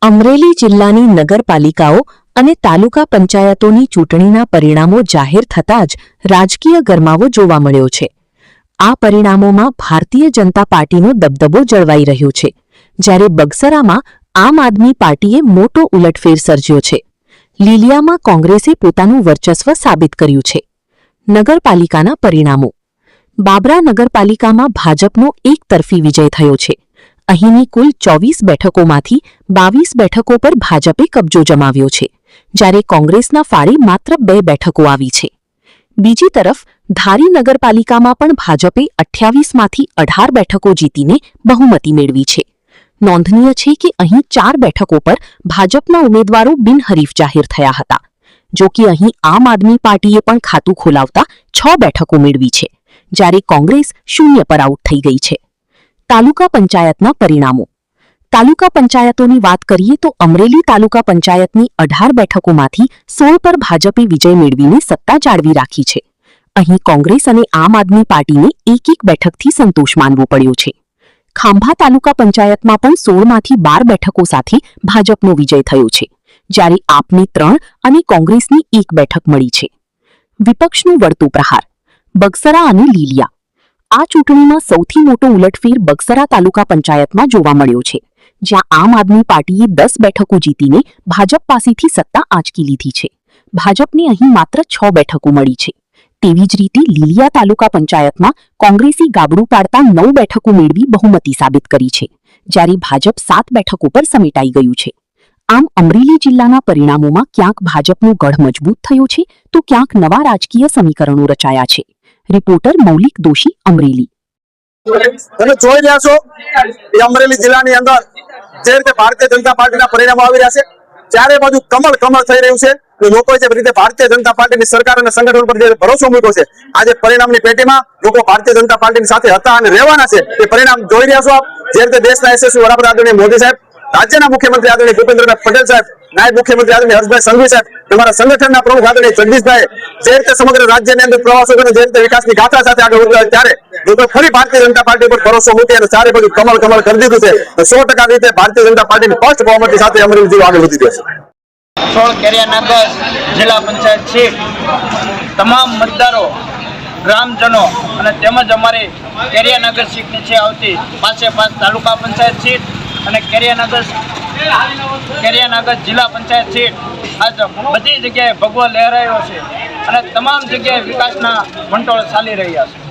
અમરેલી જિલ્લાની નગરપાલિકાઓ અને તાલુકા પંચાયતોની ચૂંટણીના પરિણામો જાહેર થતાં જ રાજકીય ગરમાવો જોવા મળ્યો છે। આ પરિણામોમાં ભારતીય જનતા પાર્ટીનો દબદબો જળવાઈ રહ્યો છે, જ્યારે બગસરામાં આમ આદમી પાર્ટીએ મોટો ઉલટફેર સર્જ્યો છે। લીલિયામાં કોંગ્રેસે પોતાનું વર્ચસ્વ સાબિત કર્યું છે। નગરપાલિકાના પરિણામો। બાબરા નગરપાલિકામાં ભાજપનો એકતરફી વિજય થયો છે। અહીંની કુલ 24 બેઠકોમાંથી 22 બેઠકો પર ભાજપે કબજો જમાવ્યો છે, જ્યારે કોંગ્રેસના ફાળે માત્ર 2 બેઠકો આવી છે। બીજી તરફ ધારી નગરપાલિકામાં પણ ભાજપે 28માંથી 18 બેઠકો જીતીને બહુમતી મેળવી છે। નોંધનીય છે કે અહીં 4 બેઠકો પર ભાજપના ઉમેદવારો બિનહરીફ જાહેર થયા હતા, જો કે અહીં આમ આદમી પાર્ટીએ પણ ખાતું ખોલાવતા 6 બેઠકો મેળવી છે, જ્યારે કોંગ્રેસ 0 પર આઉટ થઈ ગઈ છે। તાલુકા પંચાયતના પરિણામો। તાલુકા પંચાયતોની વાત કરીએ તો અમરેલી તાલુકા પંચાયતની 18 બેઠકોમાંથી 16 પર ભાજપે વિજય મેળવીને સત્તા જાળવી રાખી છે। અહીં કોંગ્રેસ અને આમ આદમી પાર્ટીને એક બેઠકથી સંતોષ માનવો પડ્યો છે। ખાંભા તાલુકા પંચાયતમાં પણ 16માંથી 12 બેઠકો સાથે ભાજપનો વિજય થયો છે, જ્યારે આપને 3 અને કોંગ્રેસની 1 બેઠક મળી છે। વિપક્ષનું વળતો પ્રહાર। બગસરા અને લીલિયા। આ ચૂંટણીમાં સૌથી મોટો ઉલટફેર બગસરા તાલુકા પંચાયતમાં જોવા મળ્યો છે, જ્યાં આમ આદમી પાર્ટીએ 10 બેઠકો જીતીને ભાજપ પાસેથી સત્તા આંચકી લીધી છે। ભાજપને અહીં માત્ર 6 બેઠકો મળી છે। તેવી જ રીતે લીલિયા તાલુકા પંચાયતમાં કોંગ્રેસે ગાબડું પાડતા 9 બેઠકો મેળવી બહુમતી સાબિત કરી છે, જ્યારે ભાજપ 7 બેઠકો પર સમેટાઈ ગયું છે। આમ અમરેલી જિલ્લાના પરિણામોમાં ક્યાંક ભાજપનો ગઢ મજબૂત થયો છે, તો ક્યાંક નવા રાજકીય સમીકરણો રચાયા છે। રિપોર્ટર મૌલિક દોશી, અમરેલી। તમે જોઈ રહ્યા છો કે અમરેલી જિલ્લાની અંદર જે રીતે ભારતીય જનતા પાર્ટીના પરિણામો આવી રહ્યા છે, ચારે બાજુ કમળ થઈ રહ્યું છે। લોકો જે રીતે ભારતીય જનતા પાર્ટીની સરકાર અને સંગઠન પર જે ભરોસો મૂક્યો છે, આજે પરિણામની પેટીમાં લોકો ભારતીય જનતા પાર્ટીની સાથે હતા અને રહેવાના છે। એ પરિણામ જોઈ રહ્યા છો આપ। જે રીતે દેશના યશસ્વી વડાપ્રધાન આદરણીય મોદી સાહેબ, રાજ્યના મુખ્યમંત્રી આદરણીય ભૂપેન્દ્રભાઈ પટેલ સાહેબ, નાયબ મુખ્યમંત્રી આદરણીય હર્ષભાઈ સંઘવી સાહેબ, તમારા સંગઠનના પ્રમુખ આદરણીય જગદીશભાઈ જે રીતે સમગ્ર રાજ્યની અંદર પ્રવાસો કરીને જે રીતે વિકાસની ગાથા સાથે આગળ વધ્યા, ત્યારે લોકો ફરી ભારતીય જનતા પાર્ટી પર ભરોસો મૂકી અને ચારે બાજુ કમળ કરી દીધું છે। 100% રીતે ભારતીય જનતા પાર્ટીની ફર્સ્ટ બહુમતી સાથે અમરેલી જિલ્લો આગળ વધી ગયો છે। 16 કેરિયાનગર જિલ્લા પંચાયત સીટ તમામ મતદારો, ગ્રામજનો અને તેમજ અમારી કેરિયાનગર સીટ નીચે આવતી 5 તાલુકા પંચાયત સીટ અને કેરિયાનગર જિલ્લા પંચાયત સીટ આજ બધી જગ્યાએ ભગવો લહેરાયો છે અને તમામ જગ્યાએ વિકાસના વંટોળ ચાલી રહ્યા છે।